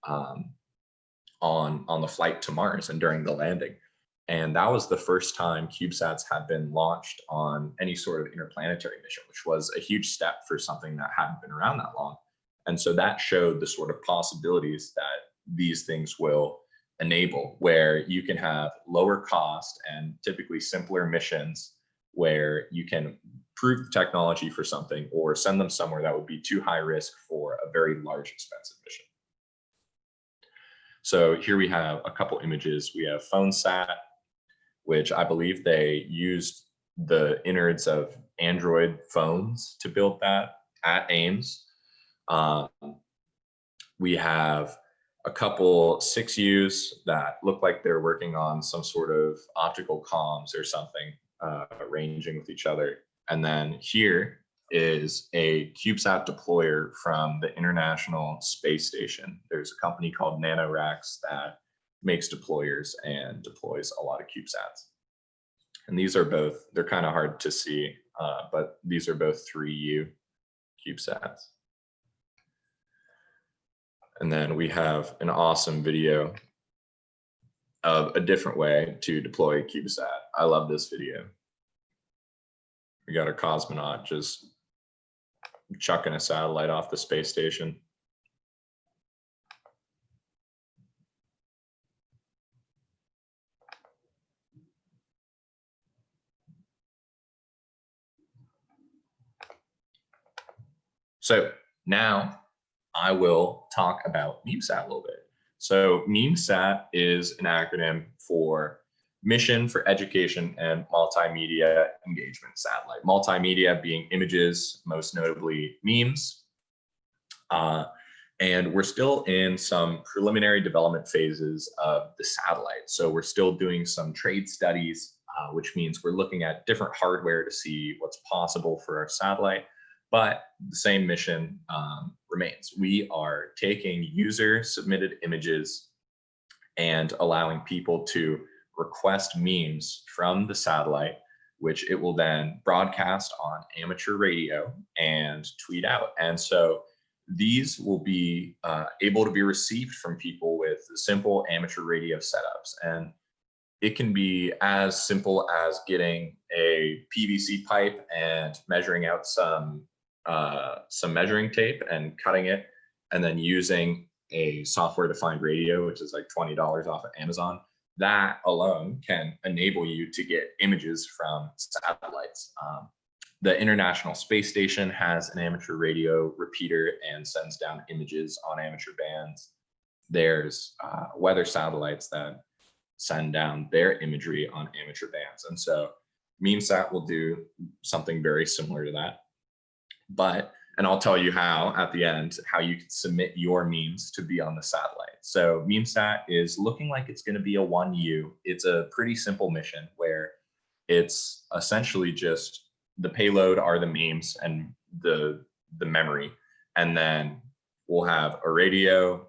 on the flight to Mars and during the landing. And that was the first time CubeSats had been launched on any sort of interplanetary mission, which was a huge step for something that hadn't been around that long. And so that showed the sort of possibilities that these things will enable, where you can have lower cost and typically simpler missions where you can prove the technology for something or send them somewhere that would be too high risk for a very large, expensive mission. So here we have a couple images. We have PhoneSat, which I believe they used the innards of Android phones to build that at Ames. We have a couple 6Us that look like they're working on some sort of optical comms or something, arranging with each other. And then here is a CubeSat deployer from the International Space Station. There's a company called NanoRacks that makes deployers and deploys a lot of CubeSats. And these are both, they're kind of hard to see, but these are both 3U CubeSats. And then we have an awesome video of a different way to deploy CubeSat. I love this video. We got a cosmonaut just chucking a satellite off the space station. So now I will talk about MEMESAT a little bit. So MEMESAT is an acronym for Mission for Education and Multimedia Engagement Satellite. Multimedia being images, most notably memes. And we're still in some preliminary development phases of the satellite. So we're still doing some trade studies, which means we're looking at different hardware to see what's possible for our satellite. But the same mission remains. We are taking user submitted images and allowing people to request memes from the satellite, which it will then broadcast on amateur radio and tweet out. And so these will be able to be received from people with simple amateur radio setups. And it can be as simple as getting a PVC pipe and measuring out some measuring tape and cutting it, and then using a software-defined radio, which is like $20 off of Amazon. That alone can enable you to get images from satellites. The International Space Station has an amateur radio repeater and sends down images on amateur bands. There's weather satellites that send down their imagery on amateur bands. And so MEMESAT will do something very similar to that. But, and I'll tell you how at the end, how you can submit your memes to be on the satellite. So MEMESAT is looking like it's going to be a 1U. It's a pretty simple mission where it's essentially just the payload are the memes and the memory. And then we'll have a radio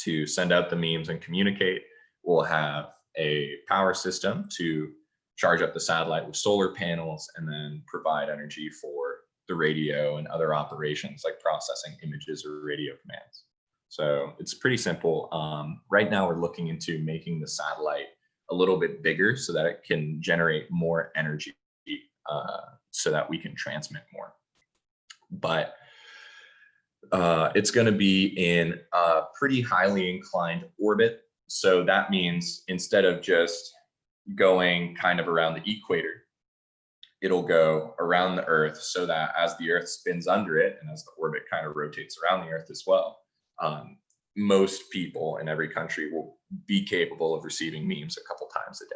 to send out the memes and communicate. We'll have a power system to charge up the satellite with solar panels and then provide energy for the radio and other operations like processing images or radio commands. So it's pretty simple. Right now we're looking into making the satellite a little bit bigger so that it can generate more energy so that we can transmit more. But it's going to be in a pretty highly inclined orbit. So that means instead of just going kind of around the equator, it'll go around the Earth so that as the Earth spins under it and as the orbit kind of rotates around the Earth as well, most people in every country will be capable of receiving memes a couple times a day.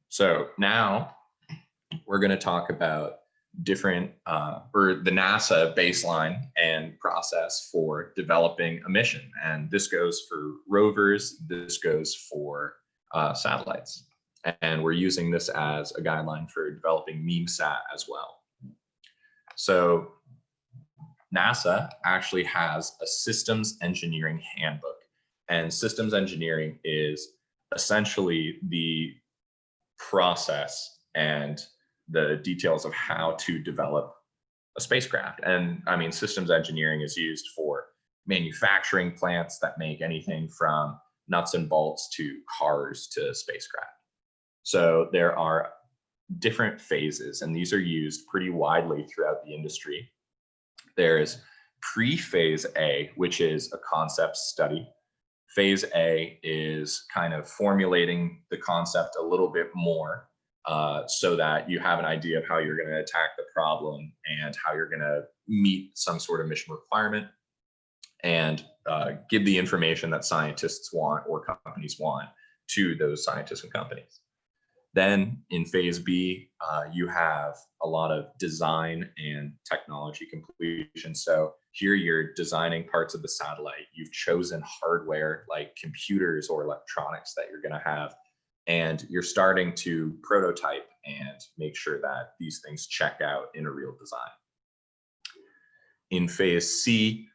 So now we're going to talk about different or the NASA baseline and process for developing a mission. And this goes for rovers, this goes for satellites. And we're using this as a guideline for developing MEMESAT as well. So NASA actually has a systems engineering handbook, and systems engineering is essentially the process and the details of how to develop a spacecraft. And I mean, systems engineering is used for manufacturing plants that make anything from nuts and bolts to cars to spacecraft. So there are different phases, and these are used pretty widely throughout the industry. There's pre-phase A, which is a concept study. Phase A is kind of formulating the concept a little bit more so that you have an idea of how you're going to attack the problem and how you're going to meet some sort of mission requirement and give the information that scientists want or companies want to those scientists and companies. Then in phase B, you have a lot of design and technology completion. So here you're designing parts of the satellite. You've chosen hardware like computers or electronics that you're going to have, and you're starting to prototype and make sure that these things check out in a real design. In phase C,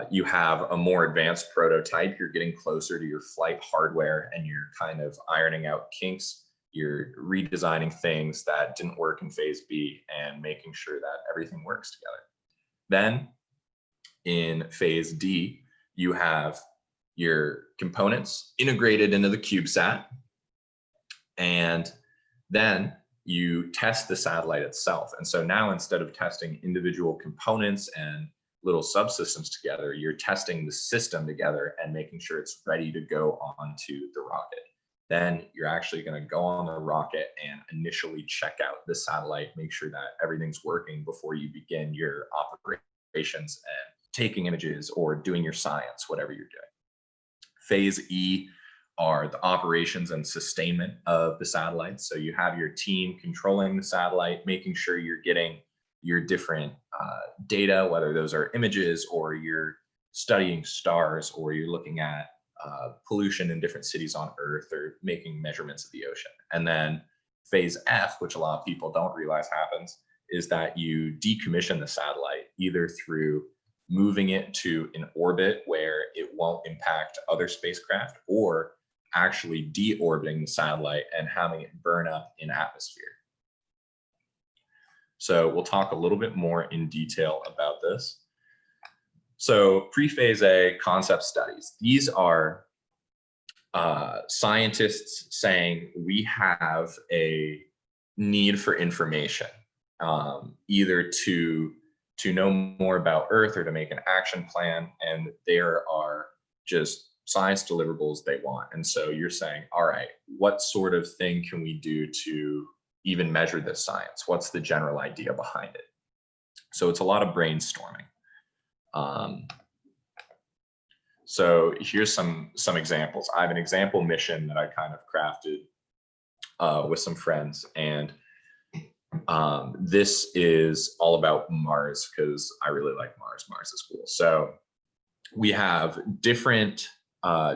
you have a more advanced prototype. You're getting closer to your flight hardware and you're kind of ironing out kinks. You're redesigning things that didn't work in phase B and making sure that everything works together. Then in phase D, you have your components integrated into the CubeSat, and then you test the satellite itself. And so now instead of testing individual components and little subsystems together, you're testing the system together and making sure it's ready to go onto the rocket. Then you're actually going to go on the rocket and initially check out the satellite, make sure that everything's working before you begin your operations and taking images or doing your science, whatever you're doing. Phase E are the operations and sustainment of the satellite. So you have your team controlling the satellite, making sure you're getting your different data, whether those are images or you're studying stars or you're looking at pollution in different cities on Earth or making measurements of the ocean. And then phase F, which a lot of people don't realize happens, is that you decommission the satellite either through moving it to an orbit where it won't impact other spacecraft, or actually deorbiting the satellite and having it burn up in atmosphere. So we'll talk a little bit more in detail about this. So pre-phase A concept studies. These are scientists saying we have a need for information, either to know more about Earth or to make an action plan, and there are just science deliverables they want. And so you're saying, all right, what sort of thing can we do to even measure this science? What's the general idea behind it? So it's a lot of brainstorming. So here's some examples. I have an example mission that I kind of crafted with some friends, and this is all about Mars because I really like Mars. Mars is cool. So we have different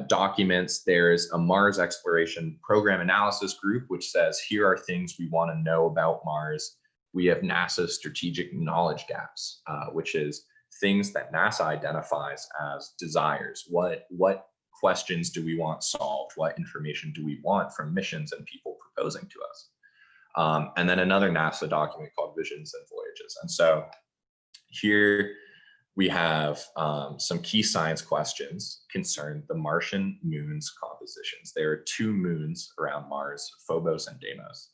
documents. There's a Mars exploration program analysis group, which says, here are things we want to know about Mars. We have NASA strategic knowledge gaps, which is things that NASA identifies as desires. What questions do we want solved? What information do we want from missions and people proposing to us? And then another NASA document called Visions and Voyages. And so here we have some key science questions concern the Martian moon's compositions. There are 2 moons around Mars, Phobos and Deimos.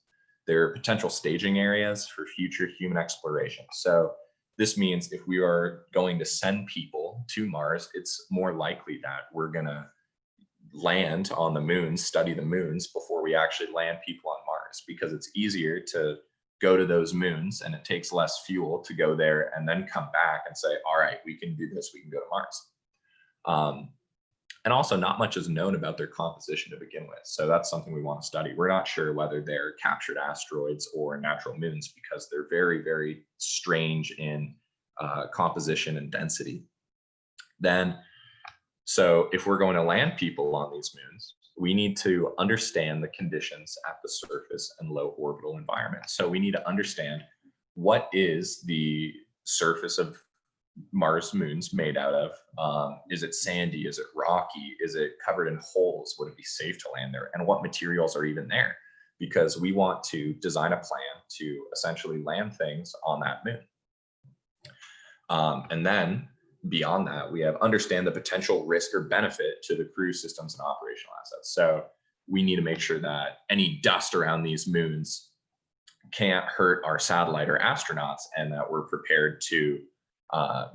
There are potential staging areas for future human exploration. So this means if we are going to send people to Mars, it's more likely that we're going to land on the moon, study the moons before we actually land people on Mars, because it's easier to go to those moons and it takes less fuel to go there and then come back and say, all right, we can do this, we can go to Mars. And also not much is known about their composition to begin with. So that's something we want to study. We're not sure whether they're captured asteroids or natural moons because they're very, very strange in composition and density. Then, so if we're going to land people on these moons, we need to understand the conditions at the surface and low orbital environment. So we need to understand what is the surface of Mars moons made out of? Is it sandy? Is it rocky? Is it covered in holes? Would it be safe to land there? And what materials are even there? Because we want to design a plan to essentially land things on that moon. And then beyond that, we have understand the potential risk or benefit to the crew, systems, and operational assets. So we need to make sure that any dust around these moons can't hurt our satellite or astronauts, and that we're prepared to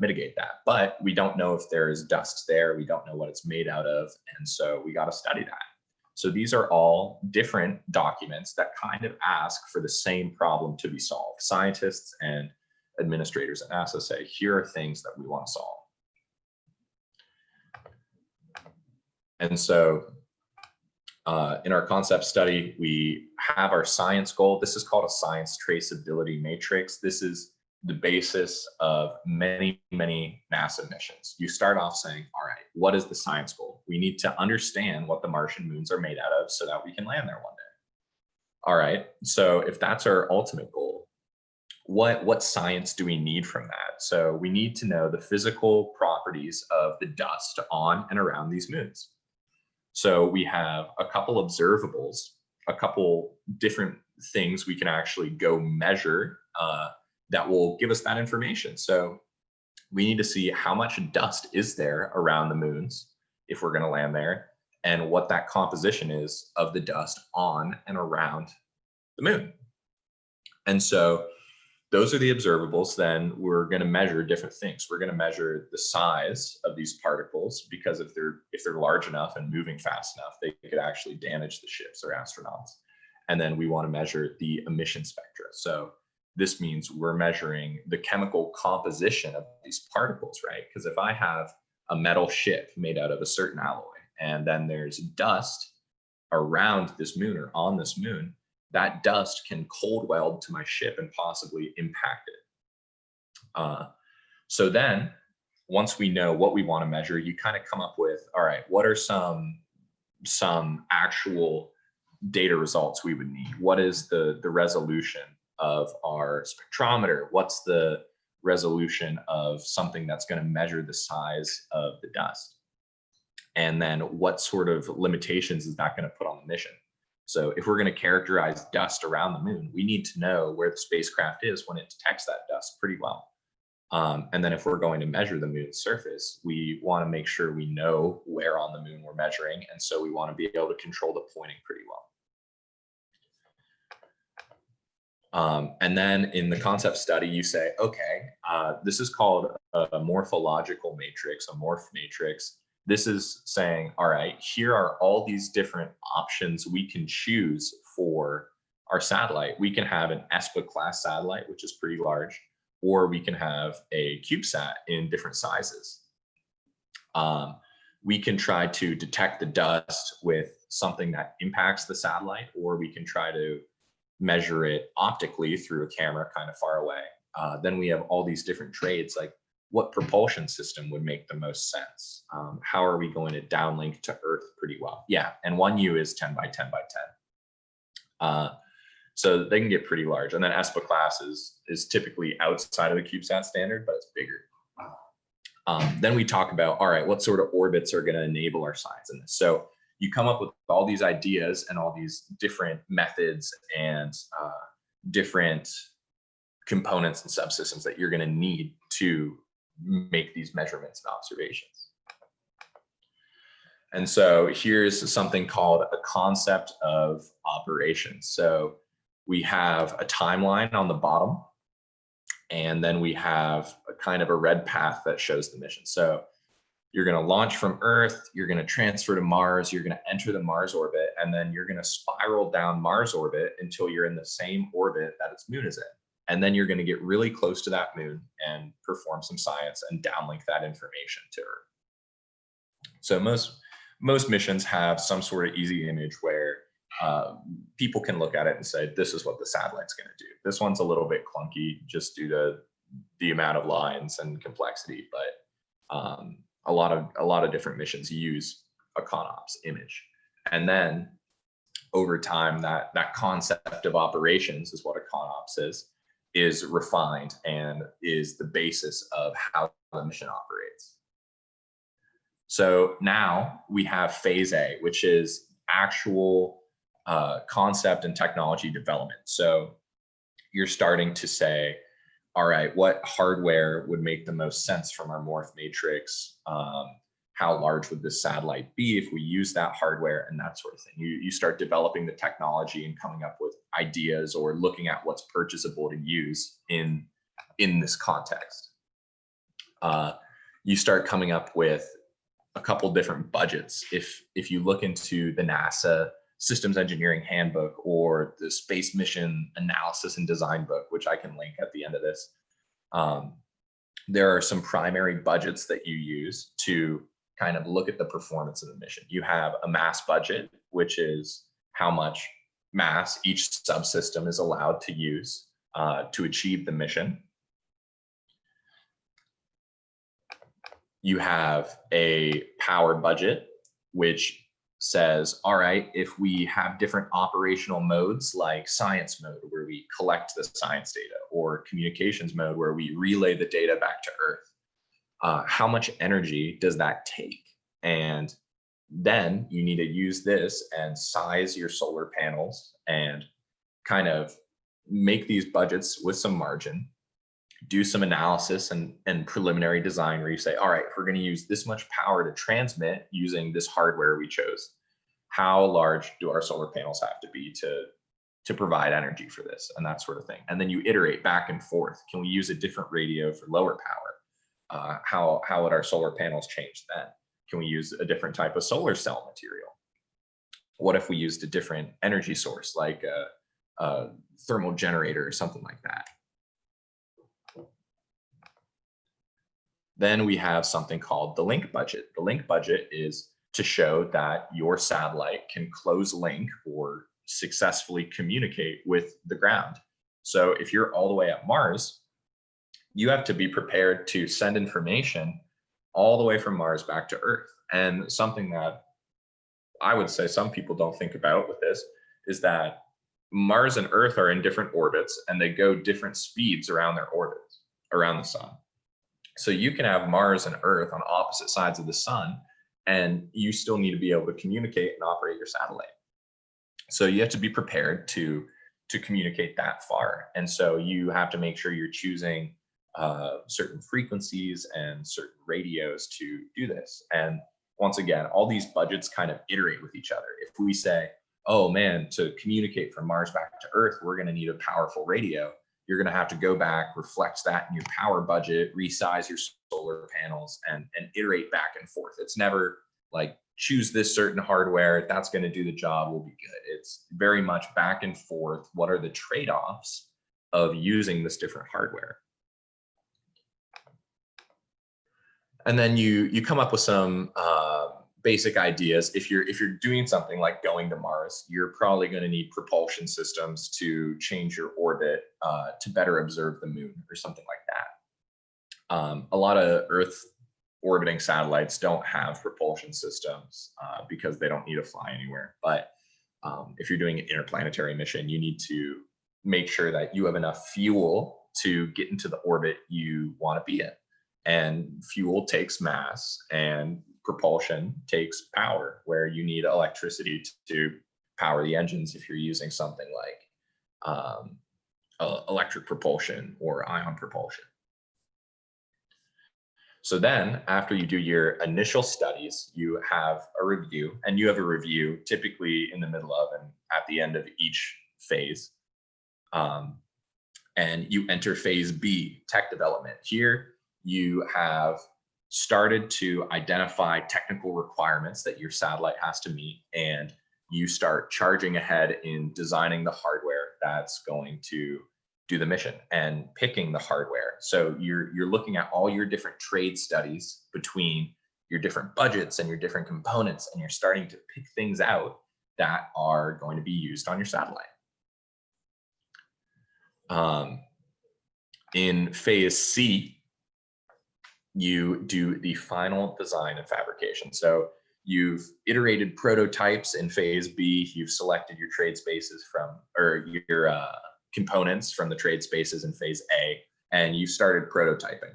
mitigate that. But we don't know if there is dust there. We don't know what it's made out of. And so we got to study that. So these are all different documents that kind of ask for the same problem to be solved. Scientists and administrators at NASA say, here are things that we want to solve. And so in our concept study, we have our science goal. This is called a science traceability matrix. This is the basis of many, many NASA missions. You start off saying, all right, what is the science goal? We need to understand what the Martian moons are made out of so that we can land there one day. All right, so if that's our ultimate goal, what science do we need from that? So we need to know the physical properties of the dust on and around these moons. So we have a couple observables, a couple different things we can actually go measure that will give us that information. So we need to see how much dust is there around the moons if we're going to land there, and what that composition is of the dust on and around the moon. And so those are the observables. Then we're going to measure different things. We're going to measure the size of these particles, because if they're large enough and moving fast enough, they could actually damage the ships or astronauts. And then we want to measure the emission spectra. So this means we're measuring the chemical composition of these particles, right? Because if I have a metal ship made out of a certain alloy, and then there's dust around this moon or on this moon, that dust can cold weld to my ship and possibly impact it. So then once we know what we want to measure, you kind of come up with, all right, what are some actual data results we would need? What is the resolution of our spectrometer? What's the resolution of something that's going to measure the size of the dust? And then what sort of limitations is that going to put on the mission? So if we're going to characterize dust around the moon, we need to know where the spacecraft is when it detects that dust pretty well. And then if we're going to measure the moon's surface, we want to make sure we know where on the moon we're measuring. And so we want to be able to control the pointing pretty well. And then in the concept study, you say, okay, this is called a morphological matrix, a morph matrix. This is saying, all right, here are all these different options we can choose for our satellite. We can have an ESPA class satellite, which is pretty large, or we can have a CubeSat in different sizes. We can try to detect the dust with something that impacts the satellite, or we can try to measure it optically through a camera kind of far away. Then we have all these different trades, like what propulsion system would make the most sense? How are we going to downlink to Earth pretty well? Yeah, and 1U is 10 by 10 by 10. So they can get pretty large. And then ESPA class is typically outside of the CubeSat standard, but it's bigger. Then we talk about, all right, what sort of orbits are going to enable our science in this? So you come up with all these ideas and all these different methods and different components and subsystems that you're going to need to make these measurements and observations. And so here's something called a concept of operations. So we have a timeline on the bottom, and then we have a kind of a red path that shows the mission. So you're going to launch from Earth, you're going to transfer to Mars, you're going to enter the Mars orbit, and then you're going to spiral down Mars orbit until you're in the same orbit that its moon is in. And then you're going to get really close to that moon and perform some science and downlink that information to Earth. So most missions have some sort of easy image where people can look at it and say, this is what the satellite's going to do. This one's a little bit clunky just due to the amount of lines and complexity, but a lot of different missions use a ConOps image. And then over time, that concept of operations is what a ConOps is. is refined and is the basis of how the mission operates. So now we have phase A, which is actual concept and technology development. So you're starting to say, all right, what hardware would make the most sense from our morph matrix? How large would this satellite be if we use that hardware, and that sort of thing. You start developing the technology and coming up with ideas or looking at what's purchasable to use in this context. You start coming up with a couple different budgets. If you look into the NASA Systems Engineering Handbook or the Space Mission Analysis and Design book, which I can link at the end of this, there are some primary budgets that you use to kind of look at the performance of the mission. You have a mass budget, which is how much mass each subsystem is allowed to use to achieve the mission. You have a power budget, which says, all right, if we have different operational modes like science mode, where we collect the science data, or communications mode, where we relay the data back to Earth, how much energy does that take? And then you need to use this and size your solar panels and kind of make these budgets with some margin, do some analysis and preliminary design where you say, all right, if we're going to use this much power to transmit using this hardware we chose, how large do our solar panels have to be to provide energy for this, and that sort of thing. And then you iterate back and forth. Can we use a different radio for lower power? How would our solar panels change then? Can we use a different type of solar cell material? What if we used a different energy source, like a thermal generator or something like that? Then we have something called the link budget. The link budget is to show that your satellite can close link or successfully communicate with the ground. So if you're all the way at Mars, you have to be prepared to send information all the way from Mars back to Earth. And something that I would say some people don't think about with this is that Mars and Earth are in different orbits, and they go different speeds around their orbits, around the sun. So you can have Mars and Earth on opposite sides of the sun, and you still need to be able to communicate and operate your satellite. So you have to be prepared to communicate that far. And so you have to make sure you're choosing certain frequencies and certain radios to do this. And once again, all these budgets kind of iterate with each other. If we say, oh man, to communicate from Mars back to Earth, we're going to need a powerful radio, you're going to have to go back, reflect that in your power budget, resize your solar panels, and iterate back and forth. It's never like, choose this certain hardware, that's going to do the job, will be good. It's very much back and forth. What are the trade-offs of using this different hardware? And then you come up with some basic ideas. If you're doing something like going to Mars, you're probably going to need propulsion systems to change your orbit to better observe the moon or something like that. A lot of Earth orbiting satellites don't have propulsion systems because they don't need to fly anywhere. But if you're doing an interplanetary mission, you need to make sure that you have enough fuel to get into the orbit you want to be in. And fuel takes mass, and propulsion takes power, where you need electricity to power the engines if you're using something like electric propulsion or ion propulsion. So then after you do your initial studies, you have a review, and you have a review typically in the middle of and at the end of each phase. And you enter phase B, tech development. Here, you have started to identify technical requirements that your satellite has to meet, and you start charging ahead in designing the hardware that's going to do the mission and picking the hardware. So you're looking at all your different trade studies between your different budgets and your different components, and you're starting to pick things out that are going to be used on your satellite. In phase C, you do the final design and fabrication. So you've iterated prototypes in phase B, you've selected your trade spaces from, or components from the trade spaces in phase A, and you started prototyping.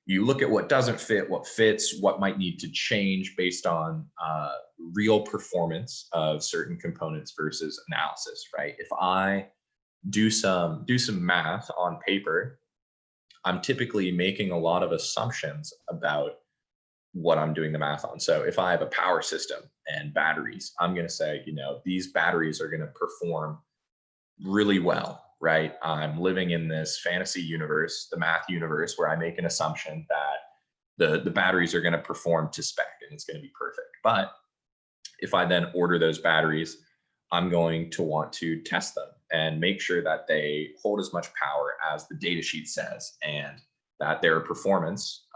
You look at what doesn't fit, what fits, what might need to change based on real performance of certain components versus analysis, right? If I do some math on paper, I'm typically making a lot of assumptions about what I'm doing the math on. So if I have a power system and batteries, I'm going to say, you know, these batteries are going to perform really well, right? I'm living in this fantasy universe, the math universe, where I make an assumption that the batteries are going to perform to spec and it's going to be perfect. But if I then order those batteries, I'm going to want to test them and make sure that they hold as much power as the data sheet says, and that their performance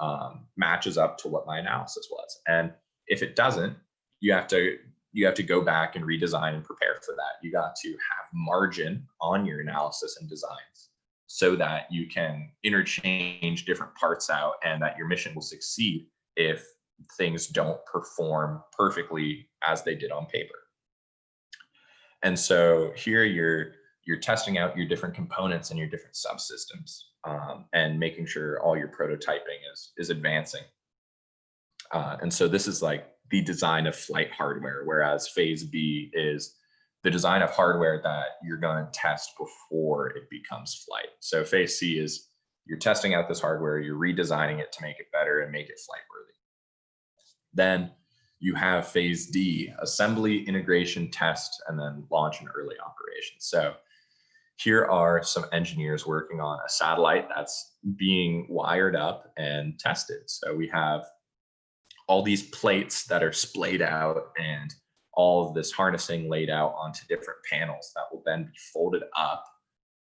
matches up to what my analysis was. And if it doesn't, you have to go back and redesign and prepare for that. You got to have margin on your analysis and designs so that you can interchange different parts out and that your mission will succeed if things don't perform perfectly as they did on paper. And so here you're testing out your different components and your different subsystems, and making sure all your prototyping is advancing. And so this is like the design of flight hardware, whereas phase B is the design of hardware that you're going to test before it becomes flight. So phase C is you're testing out this hardware, you're redesigning it to make it better and make it flight worthy. Then you have phase D, assembly, integration, test, and then launch and early operation. So here are some engineers working on a satellite that's being wired up and tested. So we have all these plates that are splayed out and all of this harnessing laid out onto different panels that will then be folded up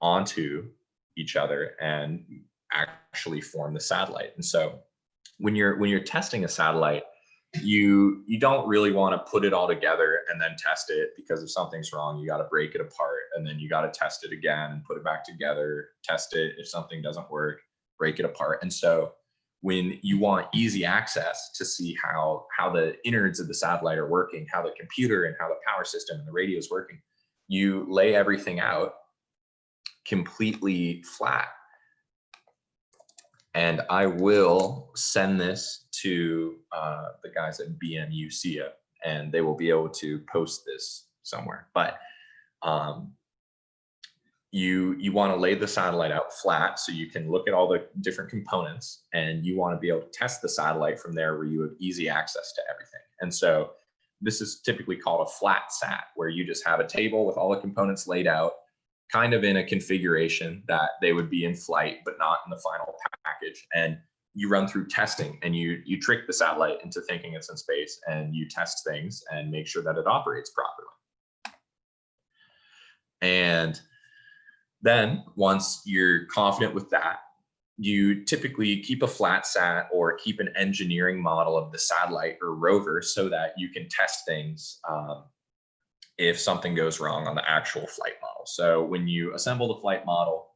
onto each other and actually form the satellite. And so when you're testing a satellite, you don't really want to put it all together and then test it, because if something's wrong, you got to break it apart and then you got to test it again and put it back together, test it. If something doesn't work, break it apart. And so when you want easy access to see how the innards of the satellite are working, how the computer and how the power system and the radio is working, you lay everything out completely flat. And I will send this to the guys at BMUCA, and they will be able to post this somewhere. But you want to lay the satellite out flat so you can look at all the different components, and you want to be able to test the satellite from there where you have easy access to everything. And so this is typically called a flat sat, where you just have a table with all the components laid out, kind of in a configuration that they would be in flight, but not in the final package. And you run through testing and you trick the satellite into thinking it's in space, and you test things and make sure that it operates properly. And then once you're confident with that, you typically keep a flat sat or keep an engineering model of the satellite or rover so that you can test things if something goes wrong on the actual flight model. So when you assemble the flight model,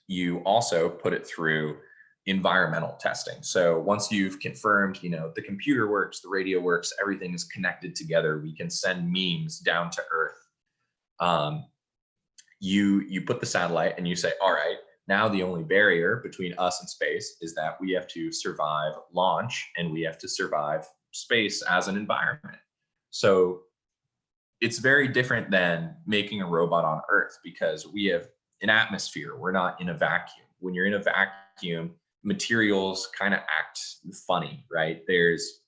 you also put it through environmental testing. So once you've confirmed, you know, the computer works, the radio works, everything is connected together, we can send memes down to Earth. You put the satellite and you say, all right, now the only barrier between us and space is that we have to survive launch and we have to survive space as an environment. So it's very different than making a robot on Earth, because we have an atmosphere. We're not in a vacuum. When you're in a vacuum, materials kind of act funny, right? There's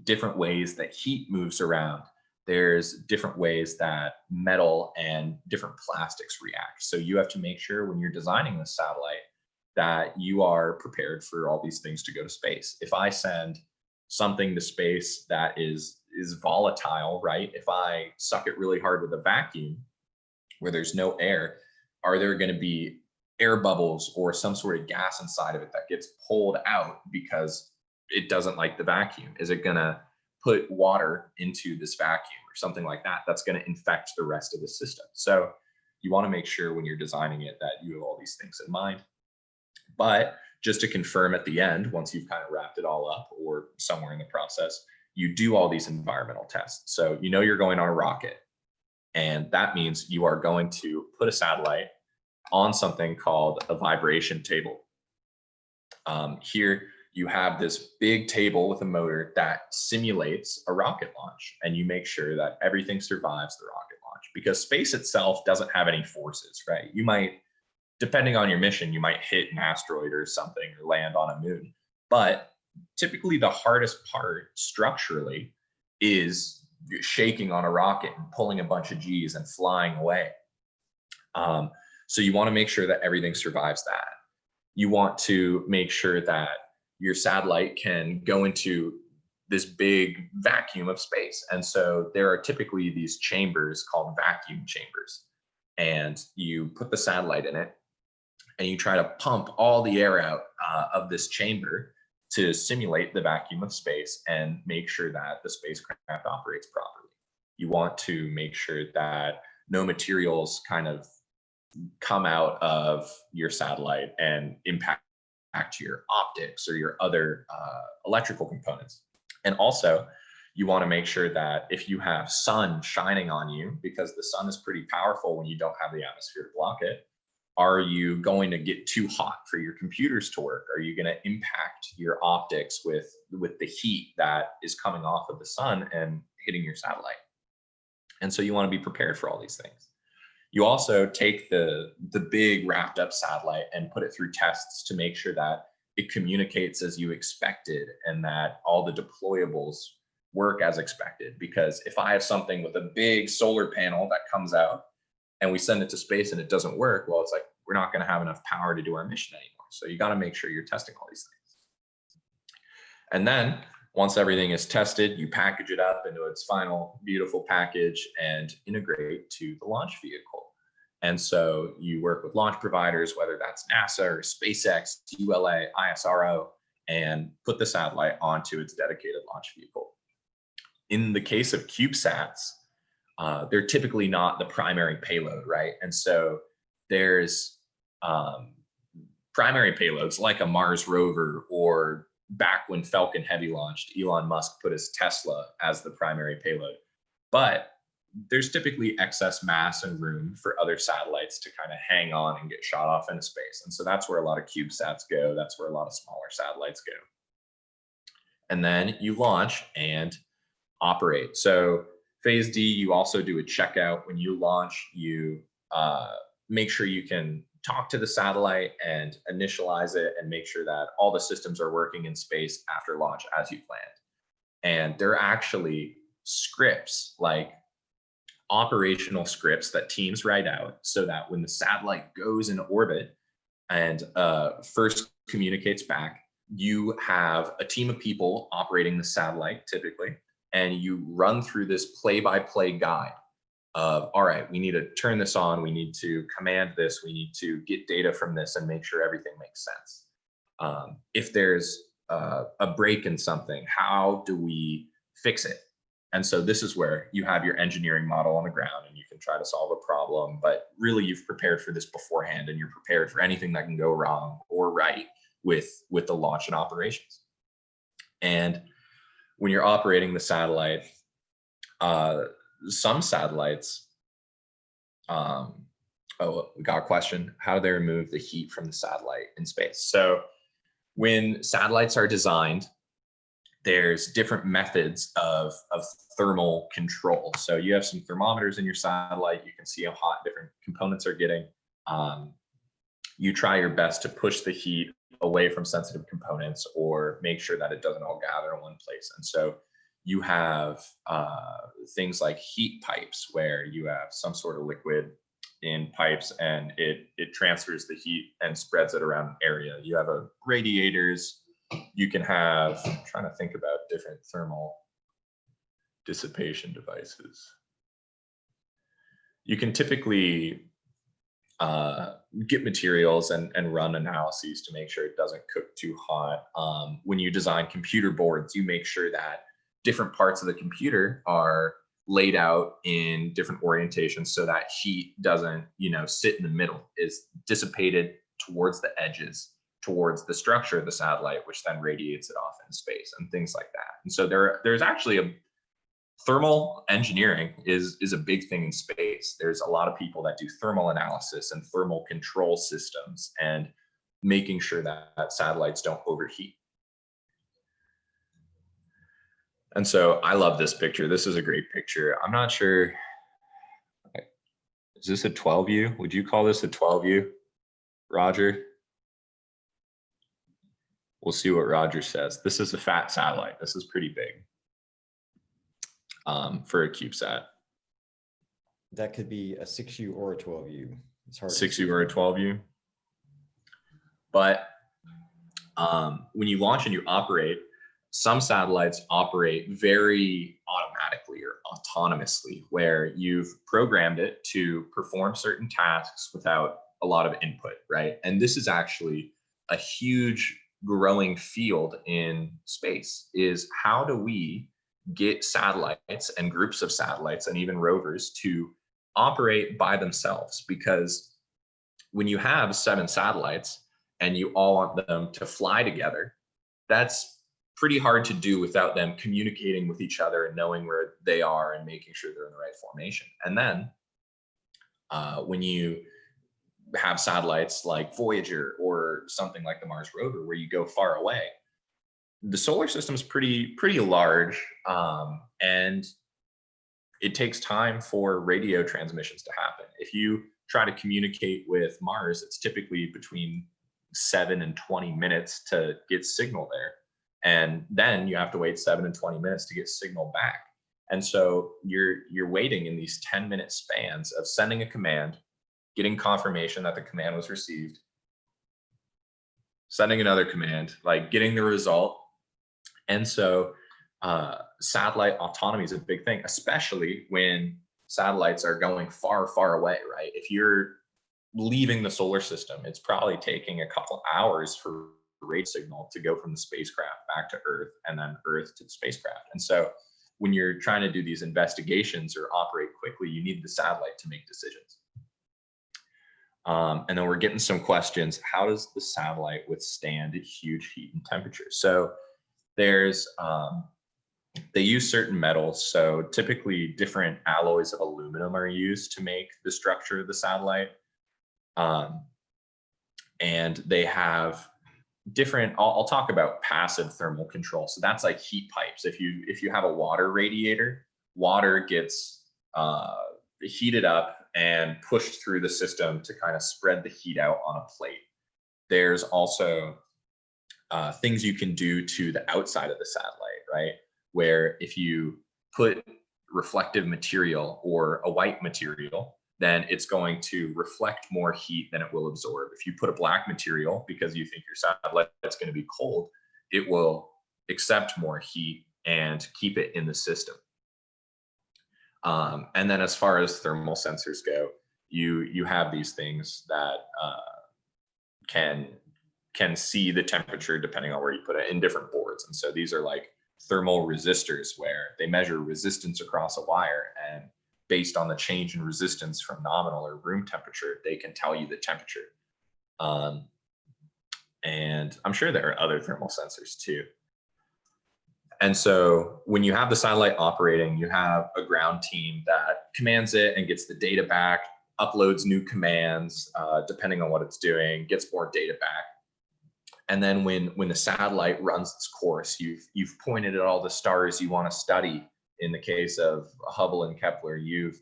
different ways that heat moves around. There's different ways that metal and different plastics react. So you have to make sure when you're designing the satellite that you are prepared for all these things to go to space. If I send something to space that is volatile, right? If I suck it really hard with a vacuum where there's no air, are there going to be air bubbles or some sort of gas inside of it that gets pulled out because it doesn't like the vacuum? Is it going to put water into this vacuum or something like that? That's going to infect the rest of the system. So you want to make sure when you're designing it that you have all these things in mind. But just to confirm at the end, once you've kind of wrapped it all up or somewhere in the process, you do all these environmental tests. So you know you're going on a rocket, And that means you are going to put a satellite on something called a vibration table. Here you have this big table with a motor that simulates a rocket launch, and you make sure that everything survives the rocket launch, because space itself doesn't have any forces, right? You might, depending on your mission, you might hit an asteroid or something or land on a moon. But typically the hardest part structurally is shaking on a rocket and pulling a bunch of G's and flying away. So you want to make sure that everything survives that. You want to make sure that your satellite can go into this big vacuum of space. And so there are typically these chambers called vacuum chambers. And you put the satellite in it and you try to pump all the air out of this chamber to simulate the vacuum of space and make sure that the spacecraft operates properly. You want to make sure that no materials kind of come out of your satellite and impact your optics or your other electrical components. And also, you want to make sure that if you have sun shining on you, because the sun is pretty powerful when you don't have the atmosphere to block it, are you going to get too hot for your computers to work? Are you going to impact your optics with the heat that is coming off of the sun and hitting your satellite? And so you want to be prepared for all these things. You also take the big wrapped up satellite and put it through tests to make sure that it communicates as you expected and that all the deployables work as expected. Because if I have something with a big solar panel that comes out and we send it to space and it doesn't work, well, it's like, we're not going to have enough power to do our mission anymore. So you got to make sure you're testing all these things. And then once everything is tested, you package it up into its final beautiful package and integrate to the launch vehicle. And so you work with launch providers, whether that's NASA or SpaceX, ULA, ISRO, and put the satellite onto its dedicated launch vehicle. In the case of CubeSats, they're typically not the primary payload, right? And so there's primary payloads like a Mars rover, or back when Falcon Heavy launched, Elon Musk put his Tesla as the primary payload. But there's typically excess mass and room for other satellites to kind of hang on and get shot off into space. And so that's where a lot of CubeSats go. That's where a lot of smaller satellites go. And then you launch and operate. So phase D, you also do a checkout. When you launch, you make sure you can talk to the satellite and initialize it and make sure that all the systems are working in space after launch as you planned. And there are actually scripts, like operational scripts that teams write out, so that when the satellite goes in orbit and first communicates back, you have a team of people operating the satellite typically, and you run through this play-by-play guide of, all right, we need to turn this on, we need to command this, we need to get data from this and make sure everything makes sense. If there's a break in something, how do we fix it? And so this is where you have your engineering model on the ground and you can try to solve a problem, but really you've prepared for this beforehand and you're prepared for anything that can go wrong or right with the launch and operations. And when you're operating the satellite, some satellites, oh, we got a question. How do they remove the heat from the satellite in space? So when satellites are designed, there's different methods of thermal control. So you have some thermometers in your satellite. You can see how hot different components are getting. You try your best to push the heat away from sensitive components or make sure that it doesn't all gather in one place. And so you have things like heat pipes, where you have some sort of liquid in pipes and it transfers the heat and spreads it around an area. You have radiators. You can have, I'm trying to think about different thermal dissipation devices. You can typically get materials and run analyses to make sure it doesn't cook too hot. When you design computer boards, you make sure that different parts of the computer are laid out in different orientations so that heat doesn't, sit in the middle, is dissipated towards the edges, towards the structure of the satellite, which then radiates it off in space and things like that. And so there's actually thermal engineering is a big thing in space. There's a lot of people that do thermal analysis and thermal control systems and making sure that satellites don't overheat. And so I love this picture. This is a great picture. I'm not sure, is this a 12U? Would you call this a 12U, Roger? We'll see what Roger says. This is a fat satellite. This is pretty big for a CubeSat. That could be a 6U or a 12U. It's hard. 6U or a 12U. But when you launch and you operate, some satellites operate very automatically or autonomously, where you've programmed it to perform certain tasks without a lot of input, right? And this is actually a huge growing field in space, is how do we get satellites and groups of satellites and even rovers to operate by themselves? Because when you have 7 satellites and you all want them to fly together, that's pretty hard to do without them communicating with each other and knowing where they are and making sure they're in the right formation. And then when you have satellites like Voyager or something like the Mars rover, where you go far away, the solar system is pretty large, and it takes time for radio transmissions to happen. If you try to communicate with Mars, it's typically between 7 and 20 minutes to get signal there. And then you have to wait 7 and 20 minutes to get signal back. And so you're waiting in these 10-minute spans of sending a command, getting confirmation that the command was received, sending another command, like getting the result. And so satellite autonomy is a big thing, especially when satellites are going far away, right? If you're leaving the solar system, it's probably taking a couple hours for radio signal to go from the spacecraft back to Earth and then Earth to the spacecraft. And so when you're trying to do these investigations or operate quickly, you need the satellite to make decisions. And then we're getting some questions. How does the satellite withstand huge heat and temperature? So there's, they use certain metals. So typically different alloys of aluminum are used to make the structure of the satellite. And they have different, I'll talk about passive thermal control. So that's like heat pipes. If you have a water radiator, water gets heated up and pushed through the system to kind of spread the heat out on a plate. There's also things you can do to the outside of the satellite, right? Where if you put reflective material or a white material, then it's going to reflect more heat than it will absorb. If you put a black material because you think your satellite is going to be cold, it will accept more heat and keep it in the system. And then as far as thermal sensors go, you have these things that can see the temperature depending on where you put it in different boards. And so these are like thermal resistors, where they measure resistance across a wire, and based on the change in resistance from nominal or room temperature, they can tell you the temperature. And I'm sure there are other thermal sensors too. And so when you have the satellite operating, you have a ground team that commands it and gets the data back, uploads new commands, depending on what it's doing, gets more data back. And then when the satellite runs its course, you've pointed at all the stars you want to study. In the case of Hubble and Kepler, you've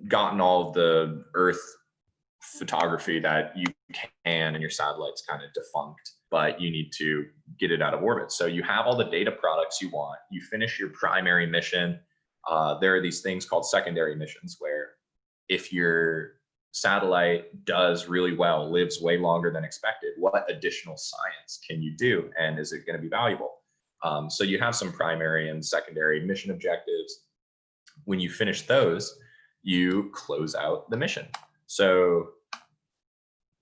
gotten all of the Earth photography that you can, and your satellite's kind of defunct, but you need to get it out of orbit. So you have all the data products you want. You finish your primary mission. There are these things called secondary missions, where if your satellite does really well, lives way longer than expected, what additional science can you do, and is it going to be valuable? So you have some primary and secondary mission objectives. When you finish those, you close out the mission. So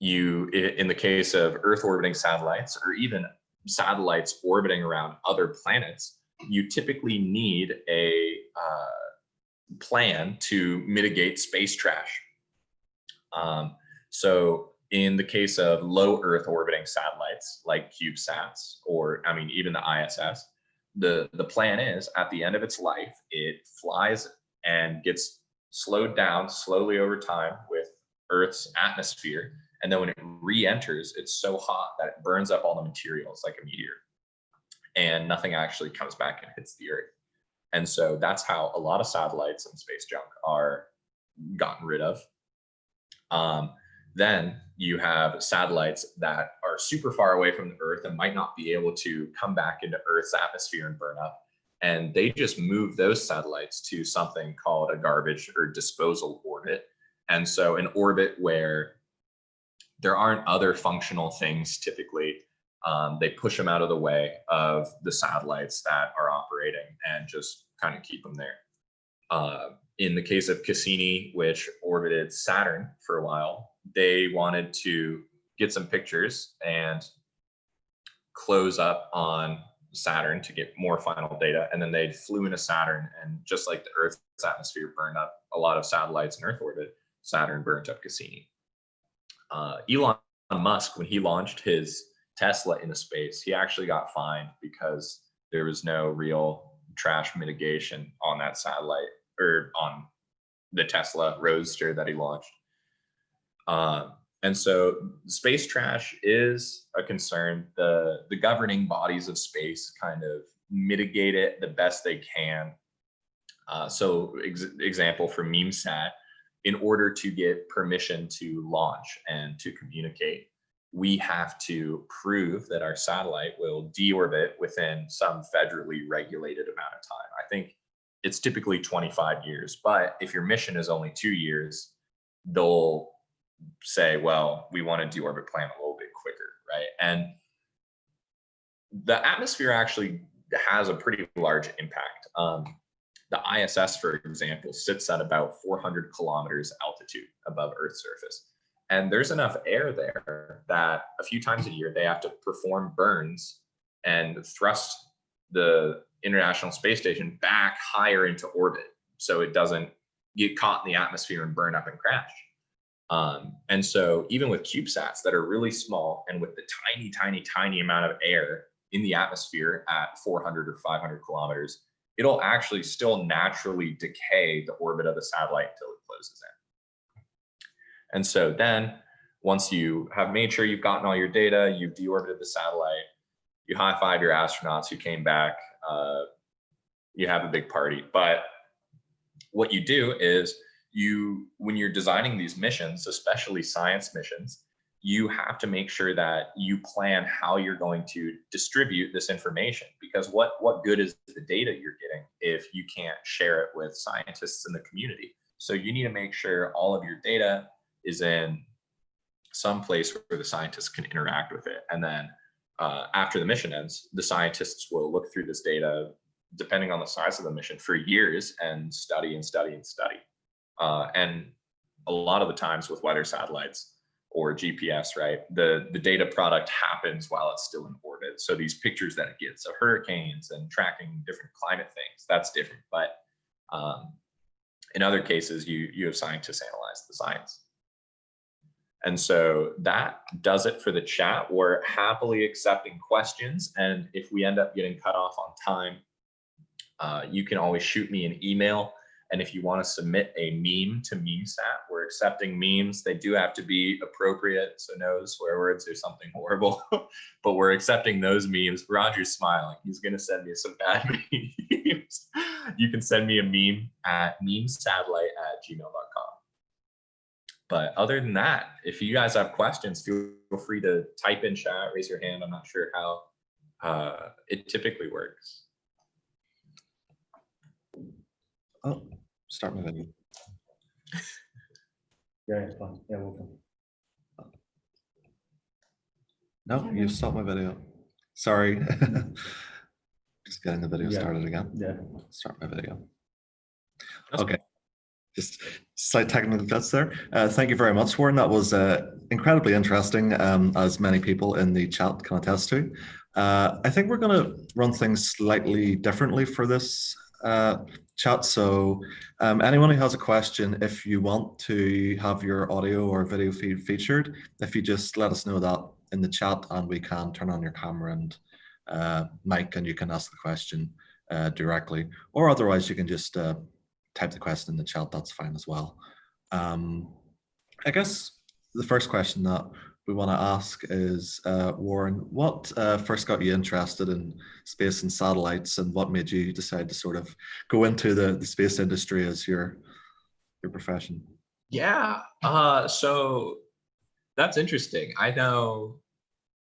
in the case of Earth orbiting satellites, or even satellites orbiting around other planets, you typically need a plan to mitigate space trash. So in the case of low Earth orbiting satellites like CubeSats, or even the ISS, the plan is at the end of its life, it flies and gets slowed down slowly over time with Earth's atmosphere. And then when it re-enters, it's so hot that it burns up all the materials like a meteor, and nothing actually comes back and hits the Earth. And so that's how a lot of satellites and space junk are gotten rid of. Then you have satellites that are super far away from the Earth and might not be able to come back into Earth's atmosphere and burn up. And they just move those satellites to something called a garbage or disposal orbit. And so an orbit where there aren't other functional things typically, they push them out of the way of the satellites that are operating and just kind of keep them there. In the case of Cassini, which orbited Saturn for a while, they wanted to get some pictures and close up on Saturn to get more final data. And then they flew into Saturn, and just like the Earth's atmosphere burned up a lot of satellites in Earth orbit, Saturn burnt up Cassini. Elon Musk, when he launched his Tesla into space, he actually got fined because there was no real trash mitigation on that satellite or on the Tesla Roadster that he launched. And so space trash is a concern. The governing bodies of space kind of mitigate it the best they can. Example for MEMESAT, in order to get permission to launch and to communicate, we have to prove that our satellite will deorbit within some federally regulated amount of time. I think it's typically 25 years, but if your mission is only 2 years, they'll say, well, we want a deorbit plan a little bit quicker, right? And the atmosphere actually has a pretty large impact. The ISS, for example, sits at about 400 kilometers altitude above Earth's surface. And there's enough air there that a few times a year they have to perform burns and thrust the International Space Station back higher into orbit so it doesn't get caught in the atmosphere and burn up and crash. And so even with CubeSats that are really small and with the tiny amount of air in the atmosphere at 400 or 500 kilometers, it'll actually still naturally decay the orbit of the satellite until it closes in. And so then once you have made sure you've gotten all your data, you've deorbited the satellite, you high-five your astronauts who came back, you have a big party. But what you do is when you're designing these missions, especially science missions, you have to make sure that you plan how you're going to distribute this information, because what good is the data you're getting if you can't share it with scientists in the community? So you need to make sure all of your data is in some place where the scientists can interact with it. And then after the mission ends, the scientists will look through this data, depending on the size of the mission, for years and study and study and study. And a lot of the times with weather satellites or GPS, right, the data product happens while it's still in orbit. So these pictures that it gets of hurricanes and tracking different climate things, that's different. But in other cases, you have scientists analyze the science. And so that does it for the chat. We're happily accepting questions. And if we end up getting cut off on time, you can always shoot me an email. And if you want to submit a meme to MEMESAT, we're accepting memes. They do have to be appropriate, so no swear words or something horrible, but we're accepting those memes. Roger's smiling. He's going to send me some bad memes. You can send me a meme at memesatellite@gmail.com. But other than that, if you guys have questions, feel free to type in chat, raise your hand. I'm not sure how it typically works. Oh, start my video. Yeah, it's fine. Yeah, welcome. No, you stopped my video. Sorry. Just getting the video started again. Yeah. Start my video. Okay. Just slight technical cuts there. Thank you very much, Warren. That was incredibly interesting, as many people in the chat can attest to. I think we're going to run things slightly differently for this chat. So anyone who has a question, if you want to have your audio or video feed featured, if you just let us know that in the chat, and we can turn on your camera and mic and you can ask the question directly, or otherwise you can just type the question in the chat. That's fine as well. I guess the first question that we want to ask is, Warren, what first got you interested in space and satellites, and what made you decide to sort of go into the space industry as your profession? Yeah, so that's interesting. I know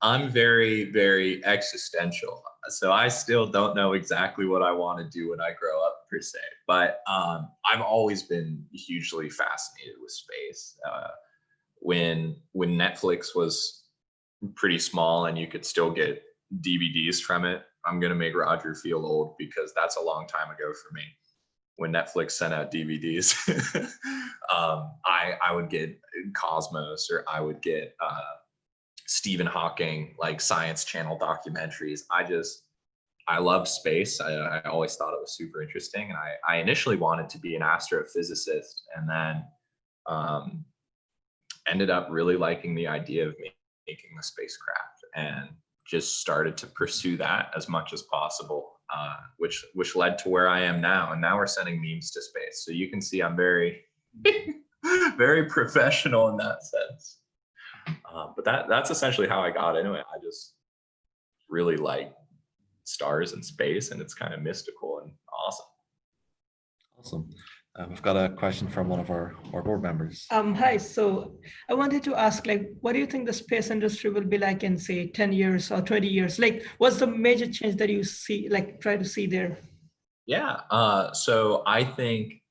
I'm very, very existential. So I still don't know exactly what I want to do when I grow up per se, but I've always been hugely fascinated with space. When Netflix was pretty small and you could still get DVDs from it, I'm gonna make Roger feel old because that's a long time ago for me. When Netflix sent out DVDs, I would get Cosmos, or I would get Stephen Hawking, like Science Channel documentaries. I love space. I always thought it was super interesting. And I initially wanted to be an astrophysicist, and then ended up really liking the idea of making the spacecraft, and just started to pursue that as much as possible, which led to where I am now. And now we're sending memes to space. So you can see I'm very, very professional in that sense. But that's essentially how I got into it. I just really like stars and space, and it's kind of mystical and awesome. Awesome. We've got a question from one of our board members. Hi, so I wanted to ask, like, what do you think the space industry will be like in, say, 10 years or 20 years? Like, what's the major change that you see, like, try to see there? Yeah, so I think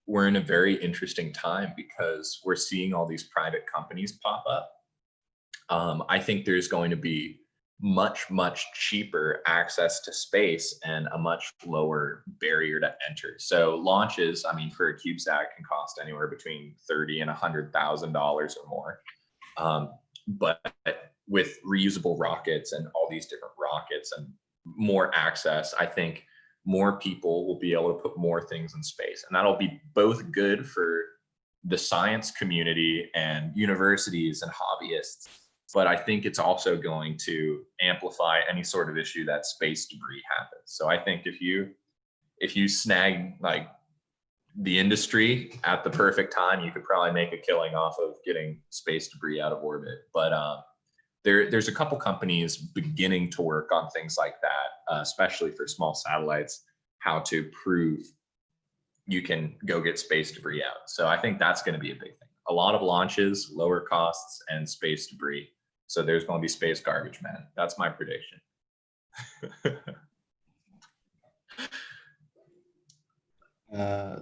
we're in a very interesting time because we're seeing all these private companies pop up. I think there's going to be much, much cheaper access to space and a much lower barrier to enter. So launches, I mean, for a CubeSat can cost anywhere between $30,000 and $100,000 or more. But with reusable rockets and all these different rockets and more access, I think more people will be able to put more things in space. And that'll be both good for the science community and universities and hobbyists, but I think it's also going to amplify any sort of issue that space debris happens. So I think if you snag like the industry at the perfect time, you could probably make a killing off of getting space debris out of orbit. But there's a couple companies beginning to work on things like that, especially for small satellites, how to prove you can go get space debris out. So I think that's going to be a big thing. A lot of launches, lower costs, and space debris. So there's going to be space garbage, man. That's my prediction.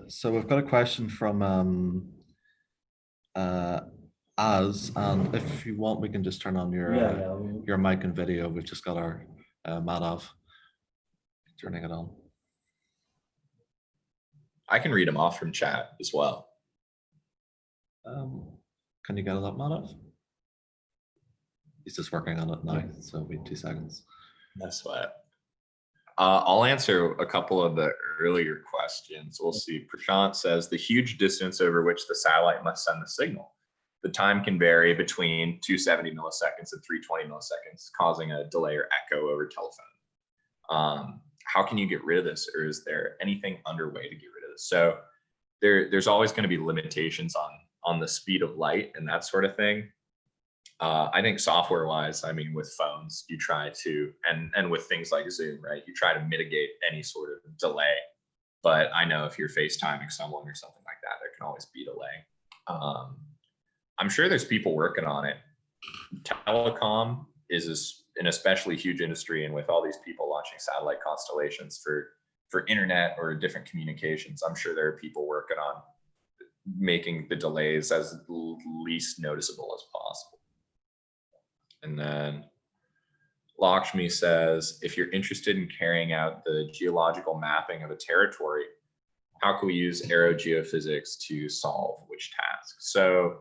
So we've got a question from Az, and if you want, we can just turn on your mic and video. We've just got our Madhav turning it on. I can read them off from chat as well. Can you get it up, Madhav? He's just working on it now, so wait 2 seconds. No sweat. I'll answer a couple of the earlier questions. We'll see. Prashant says, the huge distance over which the satellite must send the signal. The time can vary between 270 milliseconds and 320 milliseconds, causing a delay or echo over telephone. How can you get rid of this, or is there anything underway to get rid of this? So there's always going to be limitations on the speed of light and that sort of thing. I think software-wise, I mean, with phones, you try to, and with things like Zoom, right? You try to mitigate any sort of delay. But I know if you're FaceTiming someone or something like that, there can always be delay. I'm sure there's people working on it. Telecom is an especially huge industry, and with all these people launching satellite constellations for internet or different communications, I'm sure there are people working on making the delays as least noticeable as possible. And then Lakshmi says, if you're interested in carrying out the geological mapping of a territory, how can we use aerogeophysics to solve which task? So,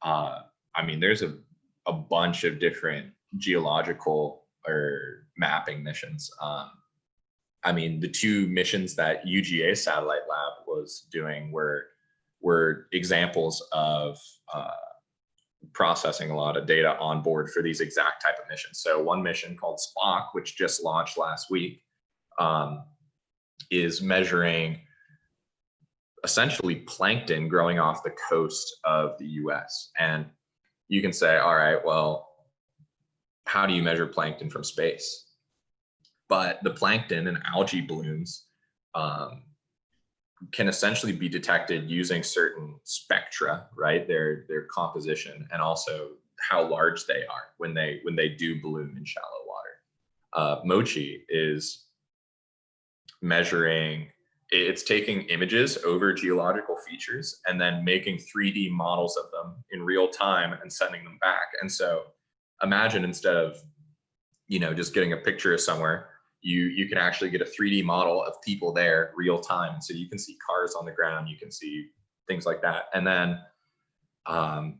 I mean, there's a bunch of different geological or mapping missions. I mean, the 2 missions that UGA Satellite Lab was doing were examples of processing a lot of data on board for these exact type of missions. So one mission called Spock, which just launched last week, is measuring essentially plankton growing off the coast of the US. And you can say, all right, well, how do you measure plankton from space? But the plankton and algae blooms can essentially be detected using certain spectra, right? Their composition, and also how large they are when they do bloom in shallow water. Mochi is measuring, it's taking images over geological features and then making 3D models of them in real time and sending them back. And so imagine, instead of, you know, just getting a picture of somewhere, you can actually get a 3D model of people there real time. So you can see cars on the ground, you can see things like that. And then I'm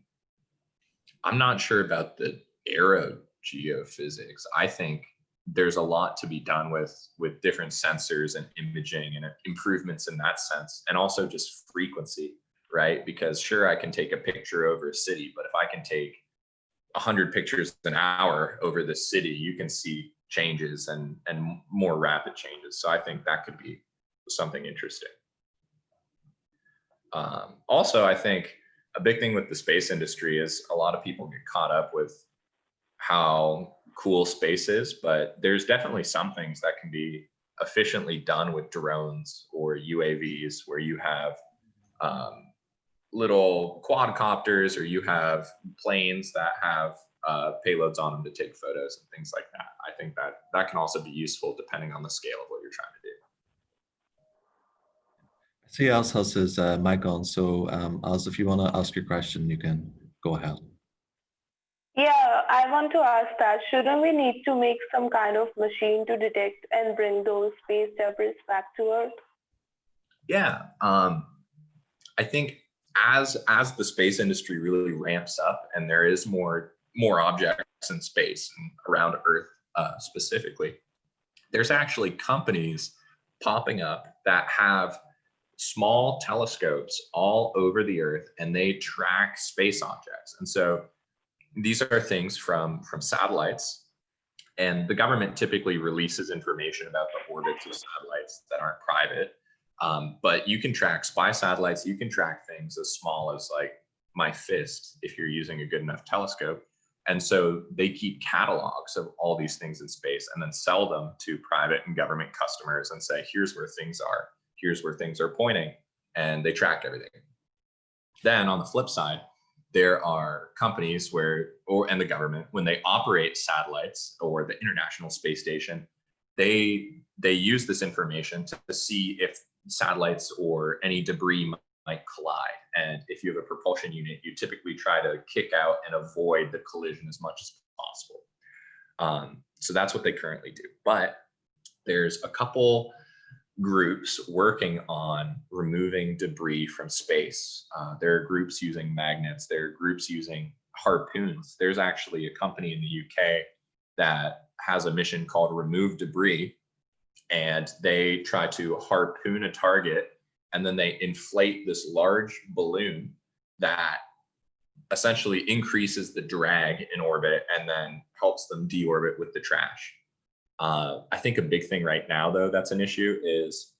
not sure about the aerogeophysics. I think there's a lot to be done with different sensors and imaging and improvements in that sense, and also just frequency, right? Because sure, I can take a picture over a city, but if I can take 100 pictures an hour over the city, you can see changes and more rapid changes. So I think that could be something interesting. Also, I think a big thing with the space industry is a lot of people get caught up with how cool space is, but there's definitely some things that can be efficiently done with drones or UAVs, where you have little quadcopters, or you have planes that have payloads on them to take photos and things like that. I think that can also be useful depending on the scale of what you're trying to do. I see Els has his mic on, so Els, if you want to ask your question, you can go ahead. Yeah, I want to ask that, shouldn't we need to make some kind of machine to detect and bring those space debris back to Earth? Yeah, I think as the space industry really ramps up and there is more objects in space and around Earth specifically, there's actually companies popping up that have small telescopes all over the Earth, and they track space objects. And so these are things from satellites, and the government typically releases information about the orbits of satellites that aren't private. But you can track spy satellites, you can track things as small as like my fist if you're using a good enough telescope. And so they keep catalogs of all these things in space and then sell them to private and government customers and say, here's where things are, here's where things are pointing, and they track everything. Then on the flip side, there are companies and the government, when they operate satellites or the International Space Station, they use this information to see if satellites or any debris might collide. And if you have a propulsion unit, you typically try to kick out and avoid the collision as much as possible. So that's what they currently do. But there's a couple groups working on removing debris from space. There are groups using magnets. There are groups using harpoons. There's actually a company in the UK that has a mission called Remove Debris, and they try to harpoon a target, and then they inflate this large balloon that essentially increases the drag in orbit and then helps them deorbit with the trash. I think a big thing right now, though, that's an issue is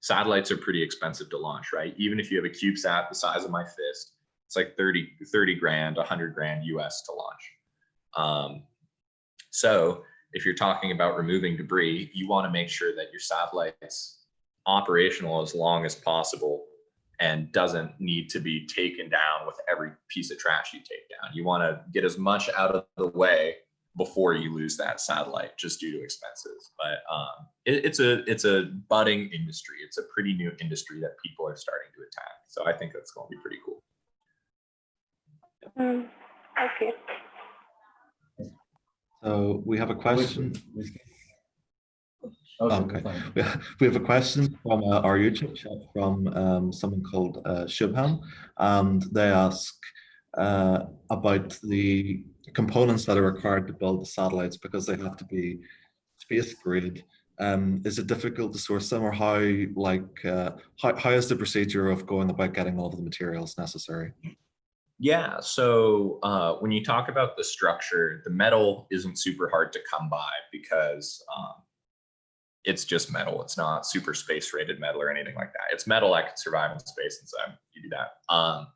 satellites are pretty expensive to launch, right? Even if you have a CubeSat the size of my fist, it's like 30 grand, 100 grand US to launch. So if you're talking about removing debris, you want to make sure that your satellite's operational as long as possible and doesn't need to be taken down with every piece of trash you take down. You want to get as much out of the way before you lose that satellite, just due to expenses. But it's a budding industry. It's a pretty new industry that people are starting to attack. So I think that's going to be pretty cool. Okay. So we have a question. Okay. We have a question from our YouTube chat from someone called Shubham, and they ask about the components that are required to build the satellites, because they have to be space grade. Is it difficult to source them, or how is the procedure of going about getting all of the materials necessary? Yeah, so when you talk about the structure, the metal isn't super hard to come by because it's just metal. It's not super space rated metal or anything like that. It's metal that can survive in space, and so you do that.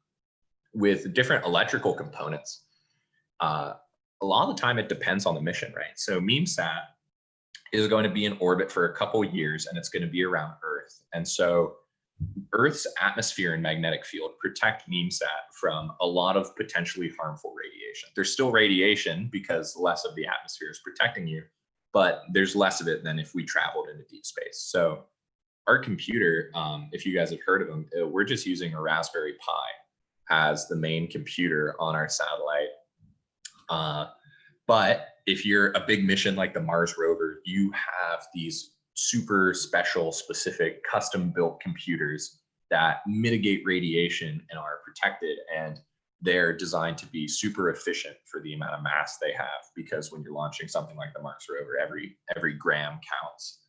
With different electrical components, a lot of the time it depends on the mission, right? So MEMESAT is going to be in orbit for a couple of years, and it's going to be around Earth. And so Earth's atmosphere and magnetic field protect MEMESAT from a lot of potentially harmful radiation. There's still radiation because less of the atmosphere is protecting you, but there's less of it than if we traveled into deep space. So our computer, if you guys have heard of them, we're just using a Raspberry Pi as the main computer on our satellite. But if you're a big mission like the Mars rover, you have these super special, specific, custom-built computers that mitigate radiation and are protected, and they're designed to be super efficient for the amount of mass they have, because when you're launching something like the Mars rover, every gram counts.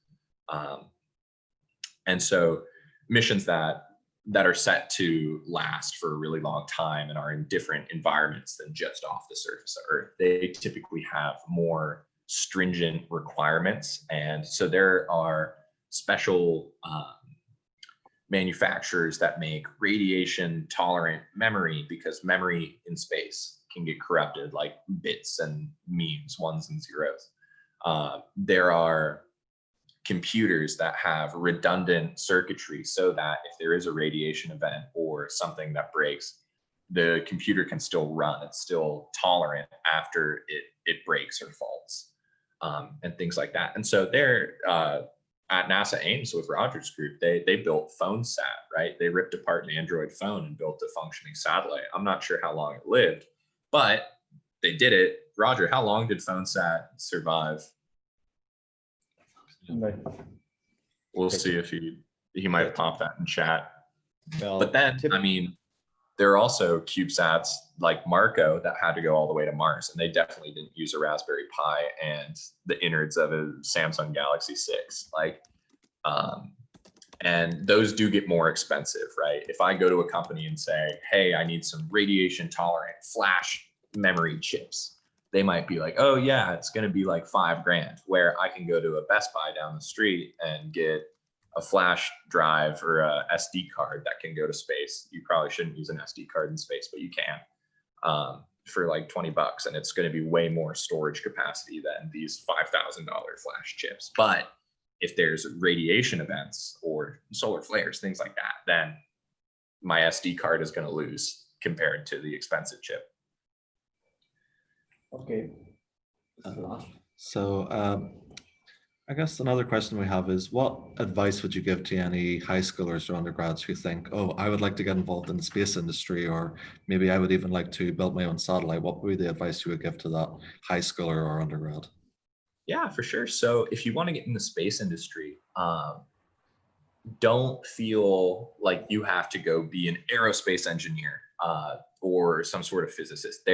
And so missions that are set to last for a really long time and are in different environments than just off the surface of Earth, they typically have more stringent requirements. And so there are special manufacturers that make radiation tolerant memory, because memory in space can get corrupted, like bits and memes, ones and zeros. There are computers that have redundant circuitry so that if there is a radiation event or something that breaks, the computer can still run. It's still tolerant after it breaks or faults, and things like that. And so they're at NASA Ames with Roger's group, they built PhoneSat, right? They ripped apart an Android phone and built a functioning satellite. I'm not sure how long it lived, but they did it. Roger, how long did PhoneSat survive? We'll see if he might pop that in chat. Well, But then, I mean, there are also CubeSats like Marco that had to go all the way to Mars, and they definitely didn't use a Raspberry Pi and the innards of a Samsung Galaxy 6. Like, and those do get more expensive, right? If I go to a company and say, hey, I need some radiation tolerant flash memory chips, they might be like, oh yeah, it's going to be like $5,000, where I can go to a Best Buy down the street and get a flash drive or a SD card that can go to space. You probably shouldn't use an SD card in space, but you can, for like $20, and it's going to be way more storage capacity than these $5,000 flash chips. But if there's radiation events or solar flares, things like that, then my SD card is going to lose compared to the expensive chip. Okay. So I guess another question we have is, what advice would you give to any high schoolers or undergrads who think, oh, I would like to get involved in the space industry, or maybe I would even like to build my own satellite? What would be the advice you would give to that high schooler or undergrad? Yeah, for sure. So if you want to get in the space industry, don't feel like you have to go be an aerospace engineer or some sort of physicist.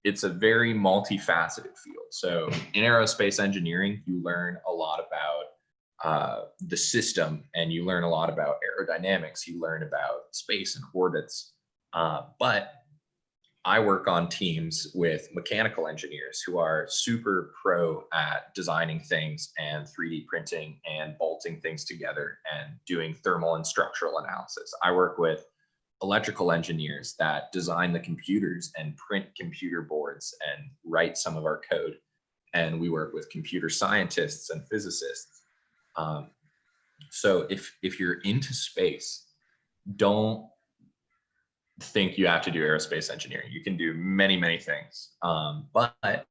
It's a very multifaceted field. So in aerospace engineering, you learn a lot about the system, and you learn a lot about aerodynamics. You learn about space and orbits. But I work on teams with mechanical engineers who are super pro at designing things and 3D printing and bolting things together and doing thermal and structural analysis. I work with electrical engineers that design the computers and print computer boards and write some of our code. And we work with computer scientists and physicists. So if you're into space, don't think you have to do aerospace engineering. You can do many, many things. But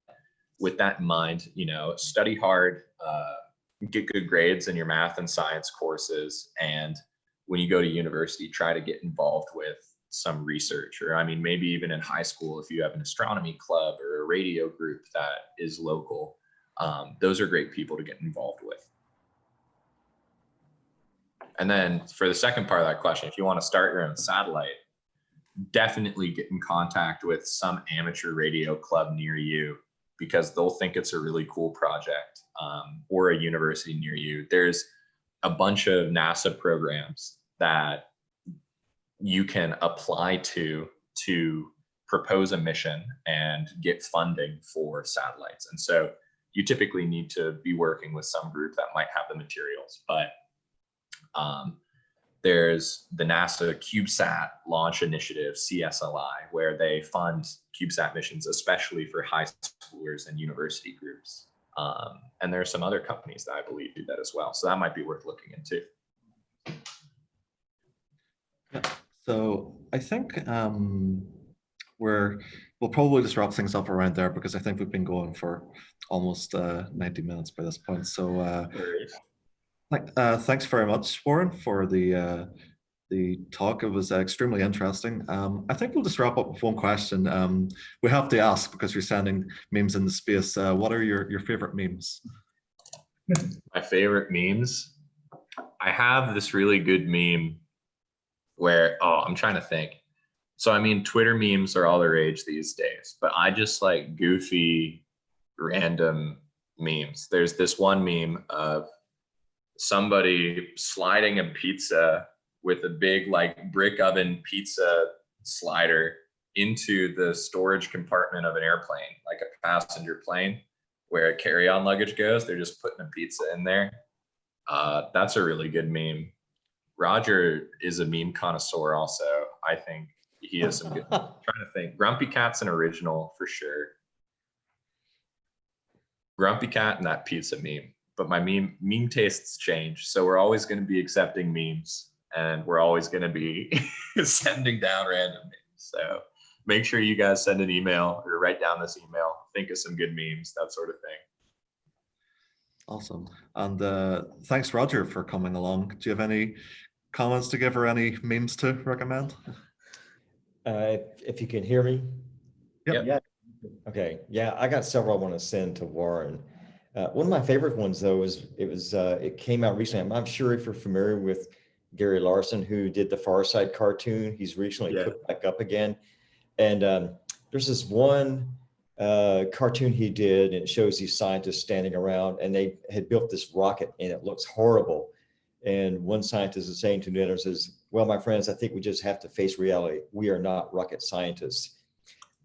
with that in mind, study hard, get good grades in your math and science courses, and when you go to university, try to get involved with some research, or maybe even in high school, if you have an astronomy club or a radio group that is local, those are great people to get involved with. And then for the second part of that question, if you want to start your own satellite, definitely get in contact with some amateur radio club near you, because they'll think it's a really cool project, or a university near you. There's a bunch of NASA programs that you can apply to propose a mission and get funding for satellites. And so you typically need to be working with some group that might have the materials, but there's the NASA CubeSat launch initiative, CSLI, where they fund CubeSat missions, especially for high schoolers and university groups. And there are some other companies that I believe do that as well. So that might be worth looking into. Yeah. So I think we'll probably just wrap things up around there, because I think we've been going for almost 90 minutes by this point. So thanks very much, Warren, for the talk. It was extremely interesting. I think we'll just wrap up with one question. We have to ask, because you're sending memes into space. What are your favorite memes? My favorite memes? I have this really good meme where, I'm trying to think. So, I mean, Twitter memes are all the rage these days, but I just like goofy, random memes. There's this one meme of somebody sliding a pizza with a big like brick oven pizza slider into the storage compartment of an airplane, like a passenger plane where carry-on luggage goes. They're just putting a pizza in there. That's a really good meme. Roger is a meme connoisseur also. I think he has some good, I'm trying to think. Grumpy Cat's an original for sure. Grumpy Cat and that pizza meme. But my meme tastes change. So we're always going to be accepting memes, and we're always going to be sending down random memes. So make sure you guys send an email or write down this email. Think of some good memes, that sort of thing. Awesome. And thanks, Roger, for coming along. Do you have any comments to give or any memes to recommend? If you can hear me. Yep. Yeah. Okay. Yeah, I got several I want to send to Warren. One of my favorite ones, though, is it came out recently. I'm sure if you're familiar with Gary Larson, who did the Far Side cartoon. He's recently put back up again. And there's this one cartoon he did, and it shows these scientists standing around, and they had built this rocket, and it looks horrible. And one scientist is saying to the other, says, well, my friends, I think we just have to face reality. We are not rocket scientists.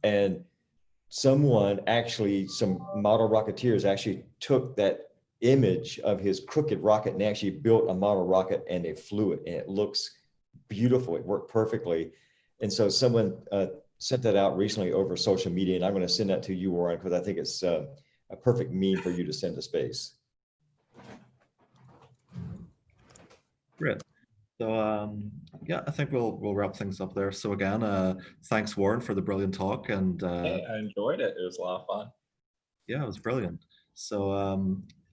And someone actually, some model rocketeers actually took that image of his crooked rocket and actually built a model rocket, and they flew it, and it looks beautiful. It worked perfectly. And so someone sent that out recently over social media, and I'm going to send that to you, Warren, because I think it's a perfect meme for you to send to space. Great. So yeah, I think we'll wrap things up there. So again, thanks, Warren, for the brilliant talk. And hey, I enjoyed it. It was a lot of fun. Yeah, it was brilliant. So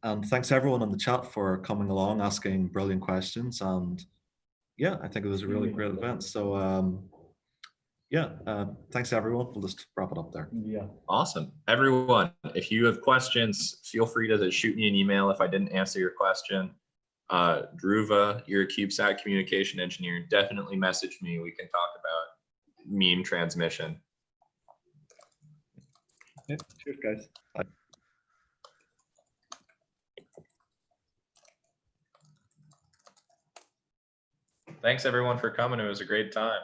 and thanks everyone in the chat for coming along, asking brilliant questions. And yeah, I think it was a really great event. So yeah, thanks everyone. We'll just wrap it up there. Yeah. Awesome. Everyone, if you have questions, feel free to shoot me an email if I didn't answer your question. Dhruva, you're a CubeSat communication engineer. Definitely message me. We can talk about meme transmission. Yeah, cheers, guys. Bye. Thanks everyone for coming. It was a great time.